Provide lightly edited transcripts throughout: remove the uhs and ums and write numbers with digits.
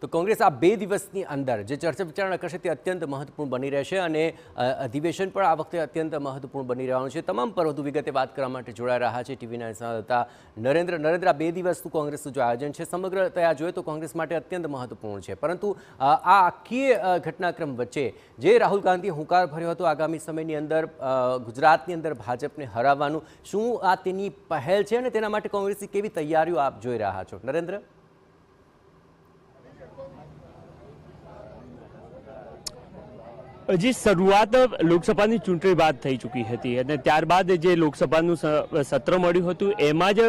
તો કોંગ્રેસ આ 2 દિવસની અંદર જે ચર્ચા વિચારણા કરશે તે અત્યંત મહત્વપૂર્ણ બની રહેશે અને અધિવેશન પણ આ વખતે અત્યંત મહત્વપૂર્ણ બની રહેવાનું છે। તમામ પર વધુ વિગતે વાત કરવા માટે જોડાઈ રહ્યા છે ટીવી 9 સંવાદદાતા નરેન્દ્ર। આ 2 દિવસનું કોંગ્રેસનું જો આયોજન છે સમગ્ર તયા જોઈએ તો કોંગ્રેસ માટે અત્યંત મહત્વપૂર્ણ છે, પરંતુ આ આખી ઘટનાક્રમ વચ્ચે જે રાહુલ ગાંધીએ હુંકાર ભર્યો હતો આગામી સમયની અંદર ગુજરાતની અંદર ભાજપને હરાવવાનું, શું આ તેની પહેલ છે અને તેના માટે કોંગ્રેસની કેવી તૈયારીઓ આપ જોઈ રહ્યા છો નરેન્દ્ર? હજી શરૂઆત લોકસભાની ચૂંટણી બાદ થઈ ચૂકી હતી અને ત્યારબાદ જે લોકસભાનું સત્ર મળ્યું હતું એમાં જ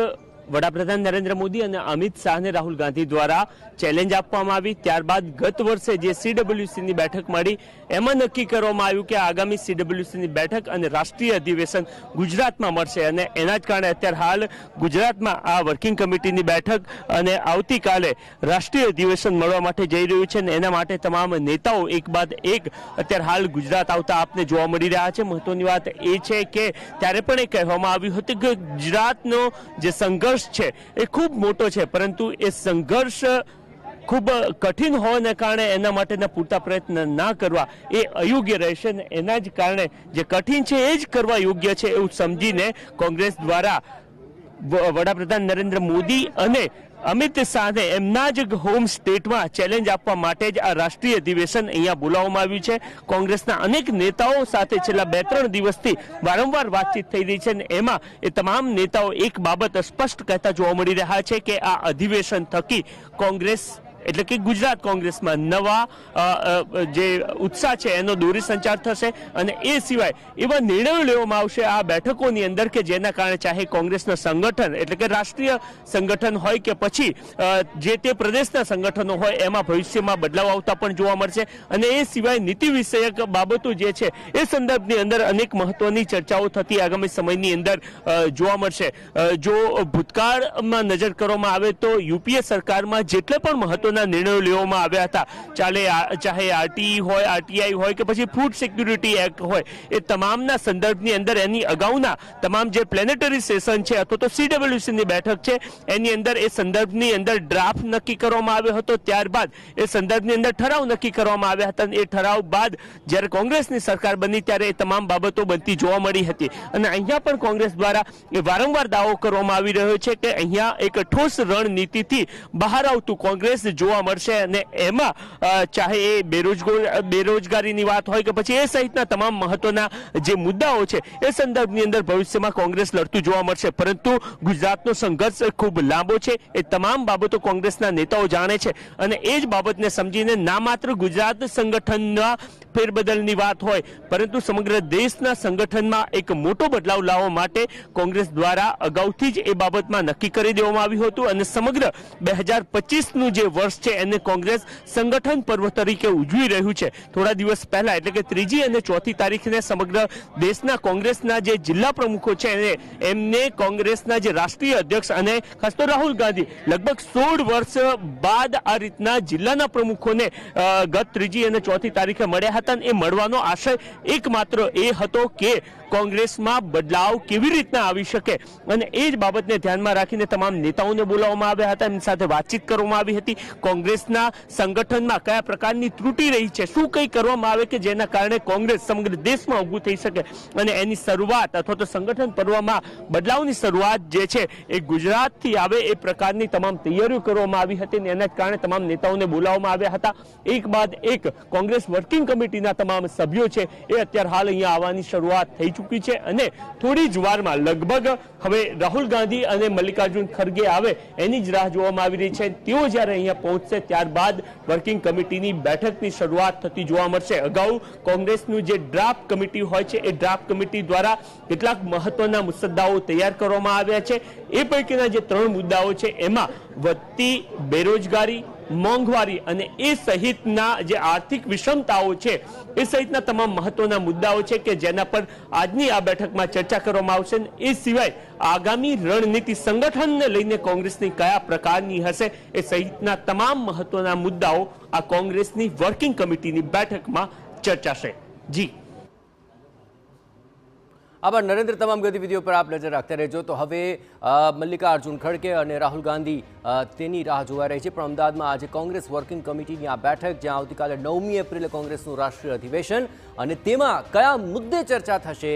વડાપ્રધાન નરેન્દ્ર મોદી અને અમિત શાહને રાહુલ ગાંધી દ્વારા ચેલેન્જ આપવામાં આવી। ત્યારબાદ ગત વર્ષે જે CWCની બેઠક મળી એમાં નક્કી કરવામાં આવ્યું કે આગામી CWCની બેઠક અને રાષ્ટ્રીય અધિવેશન ગુજરાતમાં મળશે અને એના જ કારણે અત્યારે હાલ ગુજરાતમાં આ વર્કિંગ કમિટીની બેઠક અને આવતીકાલે રાષ્ટ્રીય અધિવેશન મળવા માટે જઈ રહ્યું છે અને એના માટે તમામ નેતાઓ એક બાદ એક અત્યારે હાલ ગુજરાત આવતા આપને જોવા મળી રહ્યા છે। મહત્વની વાત એ છે કે ત્યારે પણ એ કહેવામાં આવ્યું હતું કે ગુજરાતનો જે સંઘર્ષ છે એ ખૂબ મોટો છે, પરંતુ એ સંઘર્ષ ખૂબ કઠિન હોવાને કારણે એના માટેના પૂરતા પ્રયત્ન ના કરવા એ અયોગ્ય રહેશે અને એના જ કારણે જે કઠિન છે એ જ કરવા યોગ્ય છે એવું સમજીને કોંગ્રેસ દ્વારા વડાપ્રધાન નરેન્દ્ર મોદી અને અમિત શાહને એમના જ હોમ સ્ટેટમાં ચેલેન્જ આપવા માટે જ આ રાષ્ટ્રીય અધિવેશન અહીંયા બોલાવવામાં આવ્યું છે। કોંગ્રેસના અનેક નેતાઓ સાથે છેલ્લા 2-3 દિવસથી વારંવાર વાતચીત થઈ રહી છે અને એમાં એ તમામ નેતાઓ એક બાબત સ્પષ્ટ કહેતા જોવા મળી રહ્યા છે કે આ અધિવેશન થકી કોંગ્રેસ એટલે કે ગુજરાત કોંગ્રેસમાં નવા જે ઉત્સાહ છે એનો દોરી સંચાર થશે અને એ સિવાય એવા નિર્ણયો લેવામાં આવશે આ બેઠકોની અંદર કે જેના કારણે ચાહે કોંગ્રેસના સંગઠન એટલે કે રાષ્ટ્રીય સંગઠન હોય કે પછી જે તે પ્રદેશના સંગઠનો હોય એમાં ભવિષ્યમાં બદલાવ આવતા પણ જોવા મળશે અને એ સિવાય નીતિ વિષયક બાબતો જે છે એ સંદર્ભની અંદર અનેક મહત્વની ચર્ચાઓ થતી આગામી સમયની અંદર જોવા મળશે। જો ભૂતકાળમાં નજર કરવામાં આવે તો યુપીએ સરકારમાં જેટલે પણ મહત્વ નિર્ણયો લેવામાં આવ્યા હતા, ચાહે આરટીઈ હોય, આરટીઆઈ હોય કે પછી ફૂડ સિક્યુરિટી એક્ટ હોય, એ તમામના સંદર્ભની અંદર એની અગાઉના તમામ જે પ્લેનેટરી સેશન છે અથવા તો CWCની બેઠક છે એની અંદર એ સંદર્ભની અંદર ડ્રાફ્ટ નક્કી કરવામાં આવ્યો હતો। ત્યારબાદ એ સંદર્ભની અંદર ઠરાવ નક્કી કરવામાં આવ્યા હતા અને એ ઠરાવ બાદ જ્યારે કોંગ્રેસની સરકાર બની ત્યારે એ તમામ બાબતો બનતી જોવા મળી હતી અને અહીંયા પણ કોંગ્રેસ દ્વારા એ વારંવાર દાવો કરવામાં આવી રહ્યો છે કે અહીંયા એક ઠોસ રણનીતિથી બહાર આવતું કોંગ્રેસ જોવા મળશે અને એમાં ચાહે એ બેરોજગારીની વાત હોય કે પછી એ સહિતના તમામ મહત્વના જે મુદ્દાઓ છે એ સંદર્ભની અંદર ભવિષ્યમાં કોંગ્રેસ લડતું જોવા મળશે, પરંતુ ગુજરાતનો સંઘર્ષ ખૂબ લાંબો છે। એ તમામ બાબતો કોંગ્રેસના નેતાઓ જાણે છે અને એ જ બાબતને સમજીને ના માત્ર ગુજરાત સંગઠનના ફેરબદલની વાત હોય પરંતુ સમગ્ર દેશના સંગઠનમાં એક મોટો બદલાવ લાવવા માટે કોંગ્રેસ દ્વારા અગાઉથી જ એ બાબતમાં નક્કી કરી દેવામાં આવ્યું હતું અને સમગ્ર 2025નું જે વર્ષ છે એને કોંગ્રેસ સંગઠન પર્વ તરીકે ઉજવી રહ્યું છે। થોડા દિવસ પહેલા એટલે કે 3જી અને 4થી તારીખને સમગ્ર દેશના કોંગ્રેસના જે જિલ્લા પ્રમુખો છે એમને કોંગ્રેસના જે રાષ્ટ્રીય અધ્યક્ષ અને ખાસ તો રાહુલ ગાંધી લગભગ 16 વર્ષ બાદ આ રીતના જિલ્લાના પ્રમુખોને ગત 3જી અને 4થી તારીખે મળ્યા હતા। એ મળવાનો આશય એકમાત્ર એ હતો કે કોંગ્રેસમાં બદલાવ કેવી રીતના આવી શકે અને એ જ બાબતને ધ્યાનમાં રાખીને તમામ નેતાઓને બોલાવવામાં આવ્યા હતા, એમની સાથે વાતચીત કરવામાં આવી હતી। કોંગ્રેસના સંગઠનમાં કયા પ્રકારની ત્રુટિ રહી છે, શું કંઈ કરવામાં આવે કે જેના કારણે કોંગ્રેસ સમગ્ર દેશમાં ઊભું થઈ શકે અને એની શરૂઆત અથવા તો સંગઠન પર્વમાં બદલાવની શરૂઆત જે છે એ ગુજરાતથી આવે એ પ્રકારની તમામ તૈયારીઓ કરવામાં આવી હતી અને એના કારણે તમામ નેતાઓને બોલાવવામાં આવ્યા હતા। એક બાદ એક કોંગ્રેસ વર્કિંગ કમિટીના તમામ સભ્યો છે એ અત્યારે હાલ અહીંયા આવવાની શરૂઆત થઈ ચૂકી છે અને થોડી જ વારમાં લગભગ હવે રાહુલ ગાંધી અને મલ્લિકાર્જુન ખરગે આવે એની જ રાહ જોવામાં આવી રહી છે। તેઓ જ્યારે અહીંયા પહોંચશે ત્યારબાદ વર્કિંગ કમિટીની બેઠકની શરૂઆત થતી જોવા મળશે। અગાઉ કોંગ્રેસનું જે ડ્રાફ્ટ કમિટી હોય છે એ ડ્રાફ્ટ કમિટી દ્વારા કેટલાક મહત્વના મુદ્દાઓ તૈયાર કરવામાં આવ્યા છે। એ પૈકીના જે 3 મુદ્દાઓ છે એમાં વધતી બેરોજગારી, મોંઘવારી અને એ સહિતના જે આર્થિક વિષમતાઓ છે એ સહિતના તમામ મહત્વના મુદ્દાઓ છે કે જેના પર આજની આ બેઠકમાં ચર્ચા કરવામાં આવશે। એ સિવાય આગામી રણનીતિ સંગઠનને લઈને કોંગ્રેસની કયા પ્રકારની હશે એ સહિતના તમામ મહત્વના મુદ્દાઓ આ કોંગ્રેસની વર્કિંગ કમિટીની બેઠકમાં ચર્ચાશે। જી આભાર નરેન્દ્ર, તમામ ગતિવિધિઓ પર આપ નજર રાખતા રહેજો. તો હવે મલ્લિકાર્જુન ખડગે અને રાહુલ ગાંધી તેની રાહ જોવાઈ રહી છે, પણ અમદાવાદમાં આજે કોંગ્રેસ વર્કિંગ કમિટીની આ બેઠક, જ્યાં આવતીકાલે 9મી એપ્રિલે કોંગ્રેસનું રાષ્ટ્રીય અધિવેશન, અને તેમાં કયા મુદ્દે ચર્ચા થશે